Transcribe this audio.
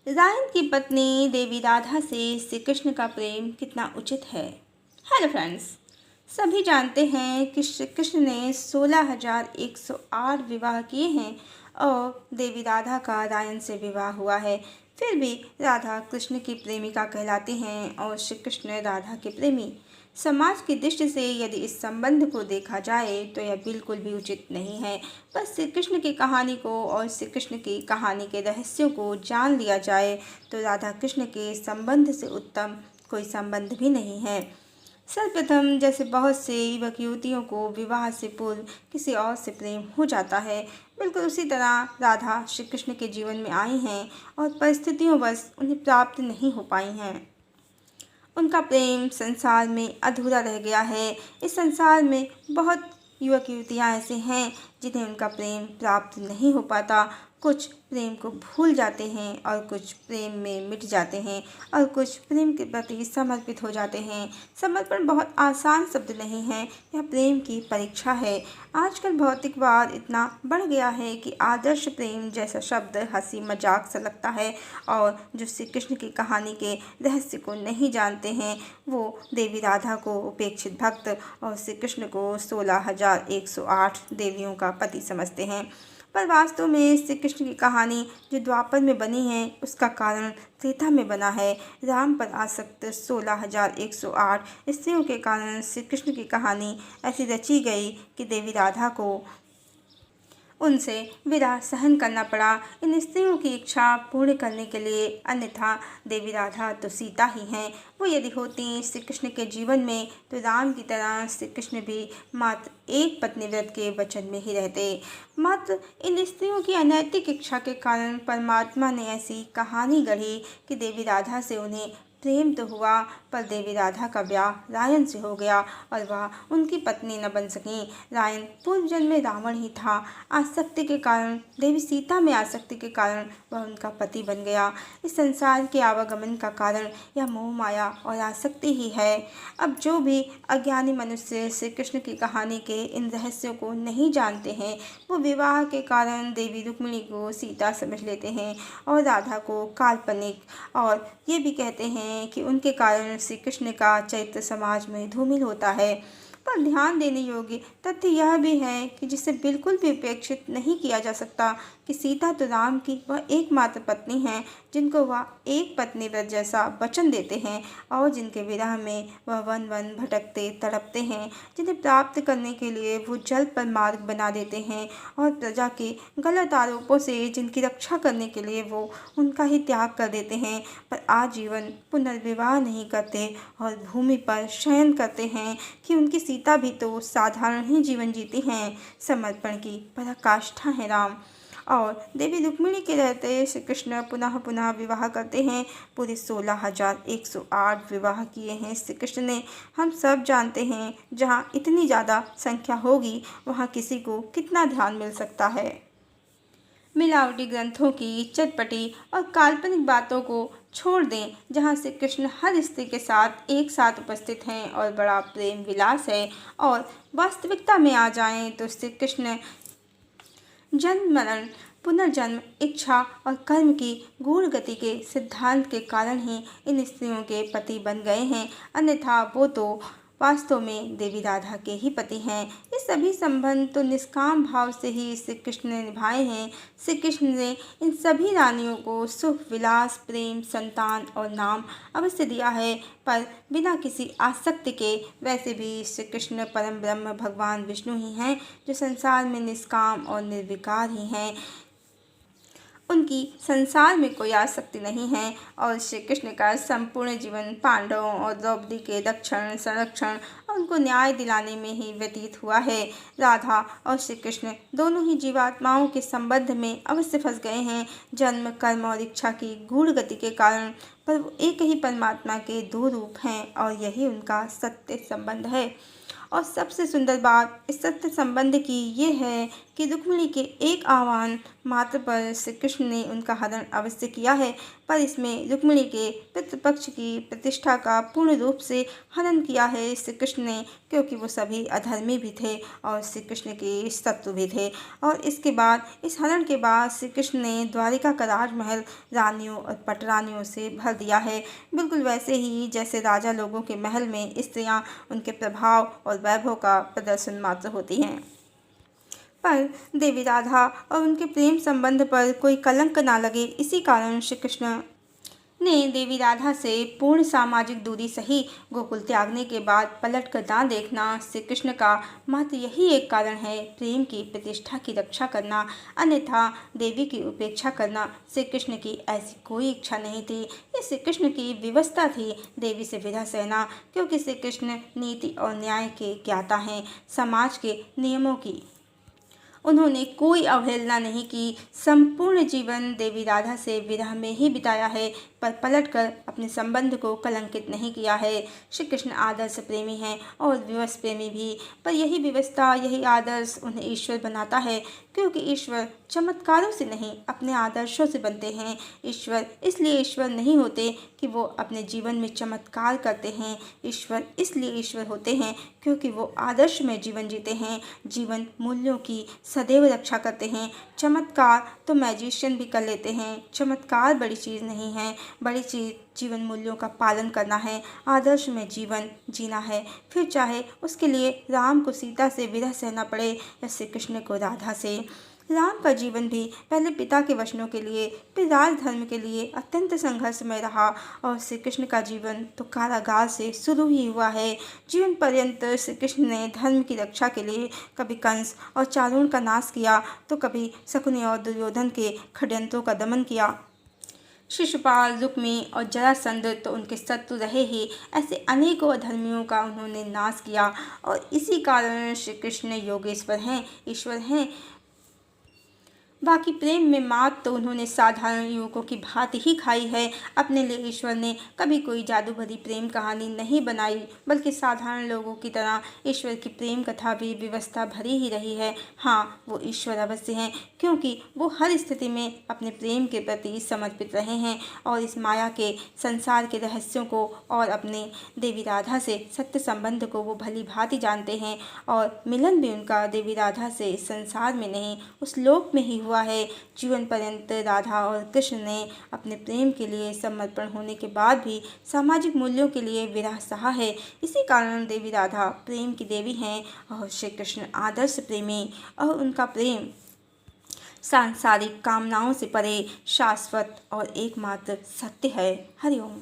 Ryan की पत्नी देवी राधा से श्री कृष्ण का प्रेम कितना उचित है। हेलो फ्रेंड्स, सभी जानते हैं कि श्री कृष्ण ने 16,108 विवाह किए हैं और देवी राधा का रायन से विवाह हुआ है। फिर भी राधा कृष्ण की प्रेमिका कहलाती हैं और श्री कृष्ण राधा के प्रेमी। समाज की दृष्टि से यदि इस संबंध को देखा जाए तो यह बिल्कुल भी उचित नहीं है। बस श्री कृष्ण की कहानी को और श्री कृष्ण की कहानी के रहस्यों को जान लिया जाए तो राधा कृष्ण के संबंध से उत्तम कोई संबंध भी नहीं है। सर्वप्रथम जैसे बहुत से युवक युवतियों को विवाह से पूर्व किसी और से प्रेम हो जाता है, बिल्कुल उसी तरह राधा श्री कृष्ण के जीवन में आई हैं और परिस्थितियों बस उन्हें प्राप्त नहीं हो पाई हैं। उनका प्रेम संसार में अधूरा रह गया है। इस संसार में बहुत युवक युवतियाँ ऐसे हैं जिन्हें उनका प्रेम प्राप्त नहीं हो पाता। कुछ प्रेम को भूल जाते हैं और कुछ प्रेम में मिट जाते हैं और कुछ प्रेम के प्रति समर्पित हो जाते हैं। समर्पण बहुत आसान शब्द नहीं है, यह प्रेम की परीक्षा है। आजकल भौतिकवाद इतना बढ़ गया है कि आदर्श प्रेम जैसा शब्द हंसी मजाक सा लगता है और जो श्री कृष्ण की कहानी के रहस्य को नहीं जानते हैं वो देवी राधा को उपेक्षित भक्त और श्री कृष्ण को 16,108 देवियों का पति समझते हैं। पर वास्तव में श्री कृष्ण की कहानी जो द्वापर में बनी है उसका कारण त्रेता में बना है। राम पर आसक्त 16,108 स्त्रियों के कारण श्री कृष्ण की कहानी ऐसी रची गई कि देवी राधा को उनसे विरह सहन करना पड़ा इन स्त्रियों की इच्छा पूर्ण करने के लिए। अन्यथा देवी राधा तो सीता ही हैं। वो यदि होती श्री कृष्ण के जीवन में तो राम की तरह श्री कृष्ण भी मात्र एक पत्नी व्रत के वचन में ही रहते। मात्र इन स्त्रियों की अनैतिक इच्छा के कारण परमात्मा ने ऐसी कहानी गढ़ी कि देवी राधा से उन्हें प्रेम तो हुआ पर देवी राधा का ब्याह रायन से हो गया और वह उनकी पत्नी न बन सकी। रायन पूर्व जन्म में रावण ही था। आसक्ति के कारण, देवी सीता में आसक्ति के कारण वह उनका पति बन गया। इस संसार के आवागमन का कारण यह मोह माया और आसक्ति ही है। अब जो भी अज्ञानी मनुष्य श्री कृष्ण की कहानी के इन रहस्यों को नहीं जानते हैं वो विवाह के कारण देवी रुक्मिणी को सीता समझ लेते हैं और राधा को काल्पनिक, और ये भी कहते हैं कि उनके कारण श्री कृष्ण का चरित्र समाज में धूमिल होता है। पर ध्यान देने योग्य तथ्य यह भी है कि जिसे बिल्कुल भी उपेक्षित नहीं किया जा सकता कि सीता तो राम की वह एकमात्र पत्नी हैं जिनको वह एक पत्नी व्रत जैसा वचन देते हैं और जिनके विरह में वह वन वन भटकते तड़पते हैं, जिन्हें प्राप्त करने के लिए वो जल पर मार्ग बना देते हैं और प्रजा के गलत आरोपों से जिनकी रक्षा करने के लिए वो उनका ही त्याग कर देते हैं, पर आजीवन पुनर्विवाह नहीं करते और भूमि पर शयन करते हैं कि उनकी सीता भी तो साधारण ही जीवन जीती हैं। समर्पण की पराकाष्ठा है राम। और देवी रुक्मिणी के रहते श्री कृष्ण पुनः पुनः विवाह करते हैं। पूरे 16,108 विवाह किए हैं श्री कृष्ण ने। हम सब जानते हैं जहाँ इतनी ज़्यादा संख्या होगी वहाँ किसी को कितना ध्यान मिल सकता है। मिलावटी ग्रंथों की चटपटी और काल्पनिक बातों को छोड़ दें जहाँ श्री कृष्ण हर स्त्री के साथ एक साथ उपस्थित हैं और बड़ा प्रेम विलास है, और वास्तविकता में आ जाएं तो श्री कृष्ण जन्म मरण पुनर्जन्म इच्छा और कर्म की गूढ़ गति के सिद्धांत के कारण ही इन स्त्रियों के पति बन गए हैं, अन्यथा वो तो वास्तव में देवी राधा के ही पति हैं। ये सभी संबंध तो निष्काम भाव से ही श्री कृष्ण ने निभाए हैं। श्री कृष्ण ने इन सभी रानियों को सुख विलास प्रेम संतान और नाम अवश्य दिया है पर बिना किसी आसक्ति के। वैसे भी श्री कृष्ण परम ब्रह्म भगवान विष्णु ही हैं जो संसार में निष्काम और निर्विकार ही हैं। उनकी संसार में कोई आसक्ति नहीं है और श्री कृष्ण का संपूर्ण जीवन पांडवों और द्रौपदी के रक्षण संरक्षण और उनको न्याय दिलाने में ही व्यतीत हुआ है। राधा और श्री कृष्ण दोनों ही जीवात्माओं के संबंध में अवश्य फंस गए हैं जन्म कर्म और इच्छा की गूढ़ गति के कारण, पर वो एक ही परमात्मा के दो रूप हैं और यही उनका सत्य संबंध है। और सबसे सुंदर बात इस सत्य संबंध की ये है कि रुक्मिणी के एक आह्वान मात्र पर श्री कृष्ण ने उनका हरण अवश्य किया है, पर इसमें रुक्मिणी के पितृपक्ष की प्रतिष्ठा का पूर्ण रूप से हनन किया है श्री कृष्ण ने, क्योंकि वो सभी अधर्मी भी थे और श्री कृष्ण के शत्रु भी थे। और इसके बाद, इस हरण के बाद श्री कृष्ण ने द्वारिका का राजमहल रानियों और पटरानियों से भर दिया है, बिल्कुल वैसे ही जैसे राजा लोगों के महल में स्त्रियां उनके प्रभाव और वैभव का प्रदर्शन मात्र होती हैं। पर देवी राधा और उनके प्रेम संबंध पर कोई कलंक ना लगे, इसी कारण श्री कृष्ण ने देवी राधा से पूर्ण सामाजिक दूरी सही गोकुल त्यागने के बाद पलट कर ना देखना श्री कृष्ण का मात्र यही एक कारण है, प्रेम की प्रतिष्ठा की रक्षा करना, अन्यथा देवी की उपेक्षा करना श्री कृष्ण की ऐसी कोई इच्छा नहीं थी। ये श्री कृष्ण की विवशता थी देवी से विरह सहना, क्योंकि श्री कृष्ण नीति और न्याय के ज्ञाता हैं, समाज के नियमों की उन्होंने कोई अवहेलना नहीं की, संपूर्ण जीवन देवी राधा से विरह में ही बिताया है, पर पलटकर अपने संबंध को कलंकित नहीं किया है। श्री कृष्ण आदर्श प्रेमी हैं और विवश प्रेमी भी, पर यही विवशता, यही आदर्श उन्हें ईश्वर बनाता है, क्योंकि ईश्वर चमत्कारों से नहीं अपने आदर्शों से बनते हैं। ईश्वर इसलिए ईश्वर नहीं होते कि वो अपने जीवन में चमत्कार करते हैं, ईश्वर इसलिए ईश्वर होते हैं क्योंकि वो आदर्श में जीवन जीते हैं, जीवन मूल्यों की सदैव रक्षा करते हैं। चमत्कार तो मैजिशियन भी कर लेते हैं, चमत्कार बड़ी चीज़ नहीं है, बड़ी चीज़ जीवन मूल्यों का पालन करना है, आदर्श में जीवन जीना है, फिर चाहे उसके लिए राम को सीता से विरह सहना पड़े या श्री कृष्ण को राधा से। राम का जीवन भी पहले पिता के वचनों के लिए, फिर राजधर्म के लिए अत्यंत संघर्षमय रहा, और श्री कृष्ण का जीवन तो कारागार से शुरू ही हुआ है। जीवन पर्यंत श्री कृष्ण ने धर्म की रक्षा के लिए कभी कंस और चारुण का नाश किया, तो कभी शकुनि और दुर्योधन के षड्यंत्रों का दमन किया। शिशुपाल, रुक्मी और जरासंध तो उनके शत्रु रहे ही, ऐसे अनेकों अधर्मियों का उन्होंने नाश किया, और इसी कारण श्री कृष्ण योगेश्वर हैं, ईश्वर हैं। बाकी प्रेम में मात तो उन्होंने साधारण युवकों की भांति ही खाई है। अपने लिए ईश्वर ने कभी कोई जादू भरी प्रेम कहानी नहीं बनाई, बल्कि साधारण लोगों की तरह ईश्वर की प्रेम कथा भी व्यवस्था भरी ही रही है। हाँ, वो ईश्वर अवश्य हैं, क्योंकि वो हर स्थिति में अपने प्रेम के प्रति समर्पित रहे हैं, और इस माया के संसार के रहस्यों को और अपने देवी राधा से सत्य संबंध को वो भली भांति जानते हैं, और मिलन भी उनका देवी राधा से इस संसार में नहीं, उस लोक में ही हुआ है। जीवन पर्यंत राधा और कृष्ण ने अपने प्रेम के लिए समर्पण होने के बाद भी सामाजिक मूल्यों के लिए विरह सहा है। इसी कारण देवी राधा प्रेम की देवी हैं और श्री कृष्ण आदर्श प्रेमी, और उनका प्रेम सांसारिक कामनाओं से परे शाश्वत और एकमात्र सत्य है। हरिओम।